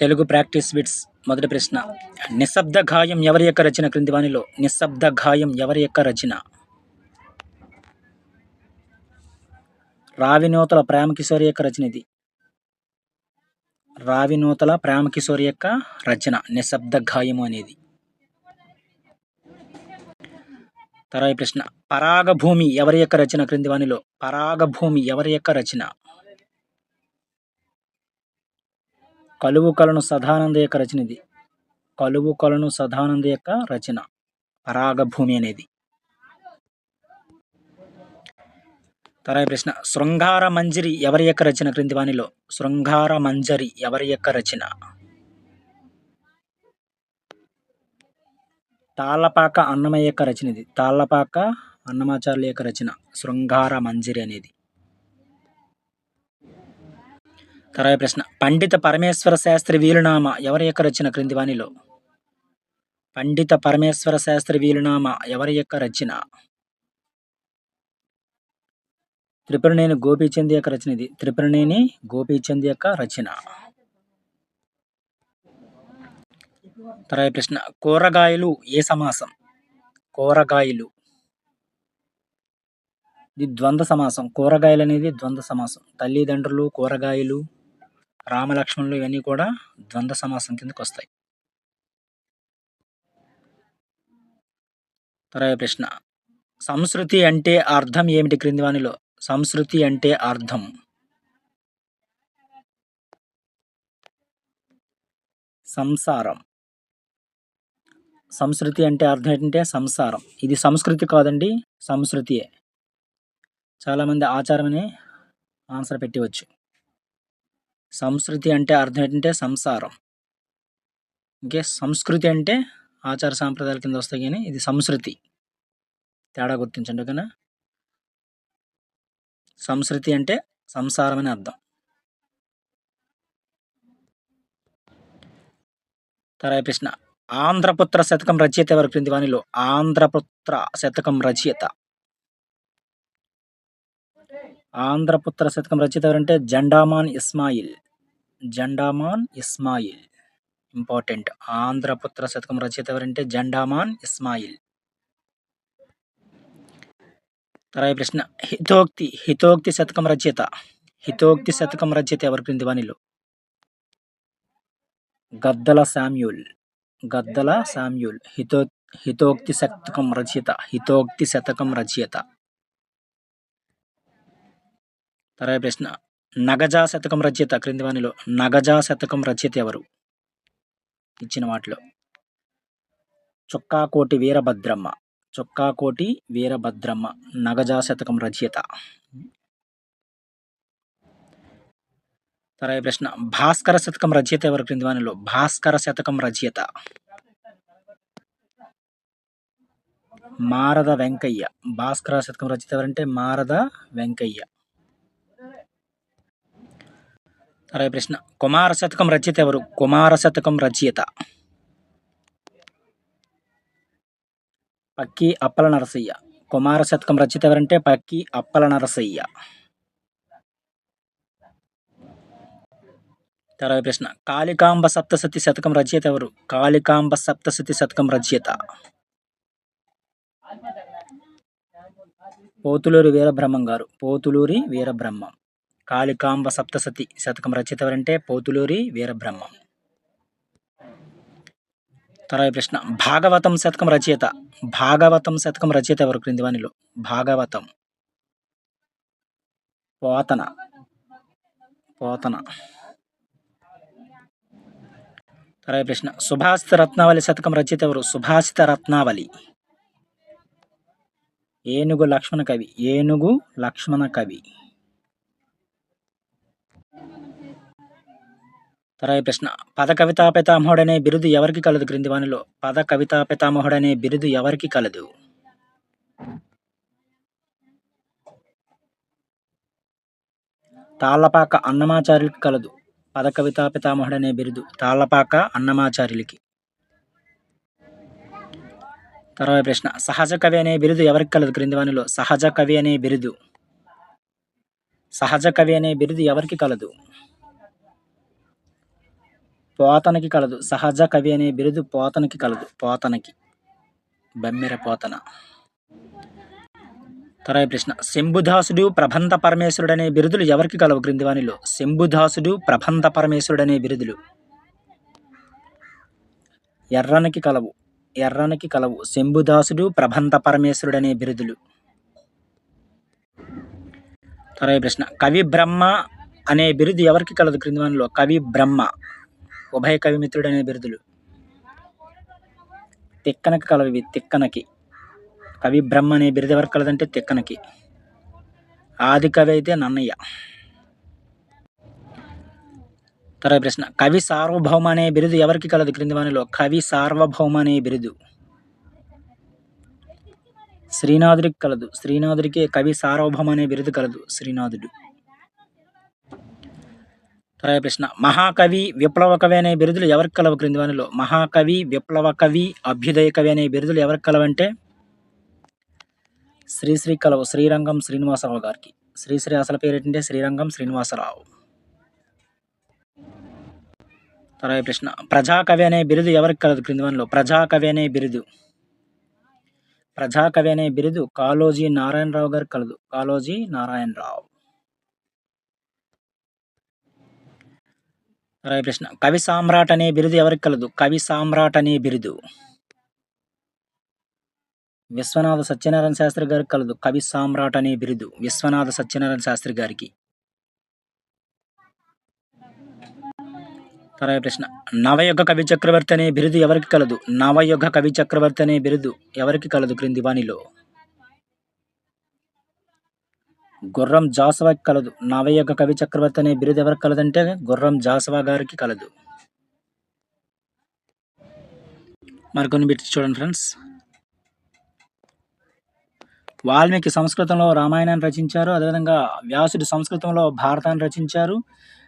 Telugu practice bits. మొదటి ప్రశ్న, నిశ్శబ్ద గాయం ఎవరి యొక్క రచన క్రింది వానిలో? నిశ్శబ్ద గాయం ఎవరి యొక్క రచన? రావినూతల ప్రేమకిశోరి యొక్క రచన ఇది. రావినూతల ప్రేమకిశోరి యొక్క రచన నిశ్శబ్ద గాయము అనేది. తర్వాత ప్రశ్న, పరాగభూమి ఎవరి యొక్క రచన క్రింది వానిలో? పరాగభూమి ఎవరి యొక్క రచన? కలువు కొలను సదానంద యొక్క రచన ఇది. కలువు కొలను సదానంద యొక్క రచన పరాగభూమి అనేది. తర్వాత ప్రశ్న, శృంగార మంజరి ఎవరి యొక్క రచన క్రింది వానిలో? శృంగార మంజరి ఎవరి యొక్క రచన? తాళ్లపాక అన్నమయ్య యొక్క రచన ఇది. తాళ్లపాక అన్నమాచార్యుల యొక్క రచన శృంగార మంజరి అనేది. తర్వాత ప్రశ్న, పండిత పరమేశ్వర శాస్త్రి వీలునామా ఎవరి యొక్క రచన క్రింది వానిలో? పండిత పరమేశ్వర శాస్త్రి వీలునామా ఎవరి యొక్క రచన? త్రిపురనేని గోపీచంద్ యొక్క రచన ఇది. త్రిపురనేని గోపీచంద్ యొక్క రచన. తర్వాత ప్రశ్న, కూరగాయలు ఏ సమాసం? కూరగాయలు ఇది ద్వంద్వ సమాసం. కూరగాయలు అనేది ద్వంద్వ సమాసం. తల్లిదండ్రులు, కూరగాయలు, రామలక్ష్మణులు ఇవన్నీ కూడా ద్వంద్వ సమాసం కిందకు వస్తాయి. తర్వాత ప్రశ్న, సంస్కృతి అంటే అర్థం ఏమిటి క్రింది వానిలో? సంస్కృతి అంటే అర్థం సంసారం. సంస్కృతి అంటే అర్థం ఏంటంటే సంసారం. ఇది సంస్కృతి కాదండి, సంస్కృతియే. చాలామంది ఆచారం అనే ఆన్సర్ పెట్టవచ్చు. సంస్కృతి అంటే అర్థం ఏంటంటే సంసారం. ఇంకే సంస్కృతి అంటే ఆచార సాంప్రదాయాల కింద వస్తాయి, కానీ ఇది సంస్కృతి. తేడా గుర్తించండి, ఓకేనా? సంస్కృతి అంటే సంసారం అని అర్థం. తర్వాత ప్రశ్న, ఆంధ్రపుత్ర శతకం రచయిత ఎవరు క్రింది వానిలో? ఆంధ్రపుత్ర శతకం రచయిత. ఆంధ్రపుత్ర శతకం రచయిత ఎవరంటే జెండామాన్ ఇస్మాయిల్. జెండామాన్ ఇస్మాయిల్ ఇంపార్టెంట్. ఆంధ్రపుత్ర శతకం రచయిత ఎవరంటే జెండామాన్ ఇస్మాయిల్. తర్వాత ప్రశ్న, హితోక్తి శతకం రచయిత. హితోక్తి శతకం రచయిత ఎవరు క్రింది వానిలో? గద్దల శామ్యూల్. గద్దల శామ్యూల్ హితోక్తి శతకం రచయిత. హితోక్తి శతకం రచయిత. తర్వాత ప్రశ్న, నగజా శతకం రచయిత క్రింది వానిలో? నగజా శతకం రచయిత ఎవరు? ఇచ్చిన వాటిలో చుక్కాకోటి వీరభద్రమ్మ. చుక్కాకోటి వీరభద్రమ్మ నగజా శతకం రచయిత. తర్వాత ప్రశ్న, భాస్కర శతకం రచయిత ఎవరు క్రింది వానిలో? భాస్కర శతకం రచయిత మారద వెంకయ్య. భాస్కర శతకం రచయిత ఎవరంటే మారద వెంకయ్య. తర్వాత ప్రశ్న, కుమార శతకం రచయిత ఎవరు? కుమార శతకం రచయిత పక్కి అప్పల నరసయ్య. కుమార శతకం రచయిత ఎవరంటే పక్కి అప్పల నరసయ్య. తర్వాత ప్రశ్న, కాళికాంబ సప్తశతి శతకం రచయిత ఎవరు? కాళికాంబ సప్తశతి శతకం రచయిత పోతులూరి వీరబ్రహ్మం గారు. పోతులూరి వీరబ్రహ్మం. కాళికాంబ సప్తశతి శతకం రచయిత ఎవరంటే పోతులూరి వీరబ్రహ్మం. తర్వాత ప్రశ్న, భాగవతం శతకం రచయిత. భాగవతం శతకం రచయిత ఎవరు క్రింది వానిలో? భాగవతం పోతన. తర్వాత ప్రశ్న, సుభాషిత రత్నావళి శతకం రచయిత ఎవరు? సుభాషిత రత్నావళి ఏనుగు లక్ష్మణ కవి. ఏనుగు లక్ష్మణ కవి. తర్వాత ప్రశ్న, పద కవితా పితామహుడనే బిరుదు ఎవరికి కలదు క్రింది వానిలో? పద కవితా పితామహుడనే బిరుదు ఎవరికి కలదు? తాళ్లపాక అన్నమాచార్యులకి కలదు. పద కవితా పితామహుడనే బిరుదు తాళ్లపాక అన్నమాచార్యులకి. తర్వాత ప్రశ్న, సహజ కవి అనే బిరుదు ఎవరికి కలదు క్రింది వానిలో? సహజ కవి అనే బిరుదు ఎవరికి కలదు? పోతనకి కలదు. సహజ కవి అనే బిరుదు పోతనకి కలదు. పోతనకి. బమ్మెర పోతన. తర్వాయి ప్రశ్న శంభుదాసుడు ప్రబంధ పరమేశ్వరుడు అనే బిరుదులు ఎవరికి కలవు క్రింది వానిలో? శంభుదాసుడు ప్రబంధ పరమేశ్వరుడు అనే బిరుదులు ఎర్రనికి కలవు. ఎర్రనికి కలవు. శంభుదాసుడు ప్రబంధ పరమేశ్వరుడు అనే బిరుదులు. తర్వాయి ప్రశ్న కవి బ్రహ్మ అనే బిరుదు ఎవరికి కలదు క్రింది వానిలో? కవి బ్రహ్మ. ఉభయ కవిమిత్రుడు అనే బిరుదులు తిక్కనకి కలవు. ఇవి తిక్కనకి. కవి బ్రహ్మ అనే బిరుదు ఎవరికి కలదంటే తిక్కనకి. ఆది కవి అయితే నన్నయ్య. తర్వాత ప్రశ్న కవి సార్వభౌమ అనే బిరుదు ఎవరికి కలదు క్రింది వానిలో? కవి సార్వభౌమ అనే బిరుదు శ్రీనాథుడికి కలదు. శ్రీనాథుడికి కవి సార్వభౌమ అనే బిరుదు కలదు. శ్రీనాథుడు. తర్వాత ప్రశ్న మహాకవి విప్లవ కవి అనే బిరుదులు ఎవరికి కలవు క్రింది వానిలో? మహాకవి, విప్లవ కవి, అభ్యుదయ కవి అనే బిరుదులు ఎవరికి కలవంటే శ్రీశ్రీ కలవు. శ్రీరంగం శ్రీనివాసరావు గారికి. శ్రీశ్రీ అసలు పేరు ఏంటంటే శ్రీరంగం శ్రీనివాసరావు. తర్వాత ప్రశ్న ప్రజాకవి అనే బిరుదు ఎవరికి కలదు క్రింది వానిలో? ప్రజాకవి అనే బిరుదు కాళోజీ నారాయణరావు గారికి కలదు. కాళోజీ నారాయణరావు. తర్వాత ప్రశ్న కవి సామ్రాట్ అనే బిరుదు ఎవరికి కలదు? కవి సామ్రాట్ అనే బిరుదు విశ్వనాథ సత్యనారాయణ శాస్త్రి గారికి కలదు. కవి సామ్రాట్ అనే బిరుదు విశ్వనాథ సత్యనారాయణ శాస్త్రి గారికి. తర్వాత ప్రశ్న నవయుగ కవి చక్రవర్తి అనే బిరుదు ఎవరికి కలదు? నవయుగ కవి చక్రవర్తి అనే బిరుదు ఎవరికి కలదు క్రింది వానిలో? గుర్రం జాషవాకి కలదు. నవయుగ కవి చక్రవర్తి అనే బిరుదు ఎవరికి కలదంటే గుర్రం జాషవా గారికి కలదు. మరికొన్ని బిట్స్ చూడండి ఫ్రెండ్స్. వాల్మీకి సంస్కృతంలో రామాయణాన్ని రచించారు. అదేవిధంగా వ్యాసుడు సంస్కృతంలో భారతాన్ని రచించారు.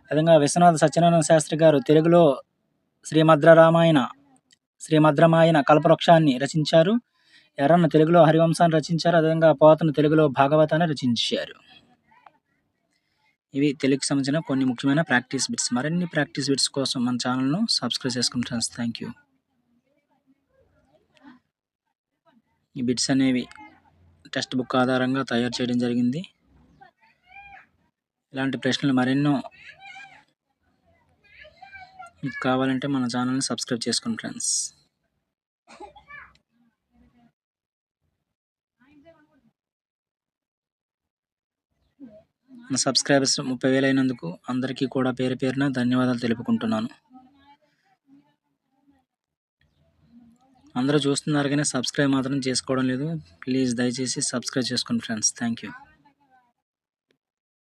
అదేవిధంగా విశ్వనాథ సత్యనారాయణ శాస్త్రి గారు తెలుగులో శ్రీమద్రామాయణ కల్పవృక్షాన్ని రచించారు. ఎర్రన్న తెలుగులో హరివంశాన్ని రచించారు. అదేవిధంగా పోతన తెలుగులో భాగవతాన్ని రచించారు. ఇవి తెలుగుకి సంబంధించిన కొన్ని ముఖ్యమైన ప్రాక్టీస్ బిట్స్. మరిన్ని ప్రాక్టీస్ బిట్స్ కోసం మన ఛానల్ను సబ్స్క్రైబ్ చేసుకోండి ఫ్రెండ్స్. Thank you. ఈ బిట్స్ అనేవి టెక్స్ట్ బుక్ ఆధారంగా తయారు చేయడం జరిగింది. ఇలాంటి ప్రశ్నలు మరెన్నో మీకు కావాలంటే మన ఛానల్ని సబ్స్క్రైబ్ చేసుకోండి ఫ్రెండ్స్. మన సబ్స్క్రైబర్స్ 30,000 అయినందుకు అందరికీ కూడా పేరు పేరున ధన్యవాదాలు తెలుపుకుంటున్నాను. అందరూ చూస్తున్నారు కానీ సబ్స్క్రైబ్ మాత్రం చేసుకోవడం లేదు. ప్లీజ్ దయచేసి సబ్స్క్రైబ్ చేసుకోండి ఫ్రెండ్స్. Thank you.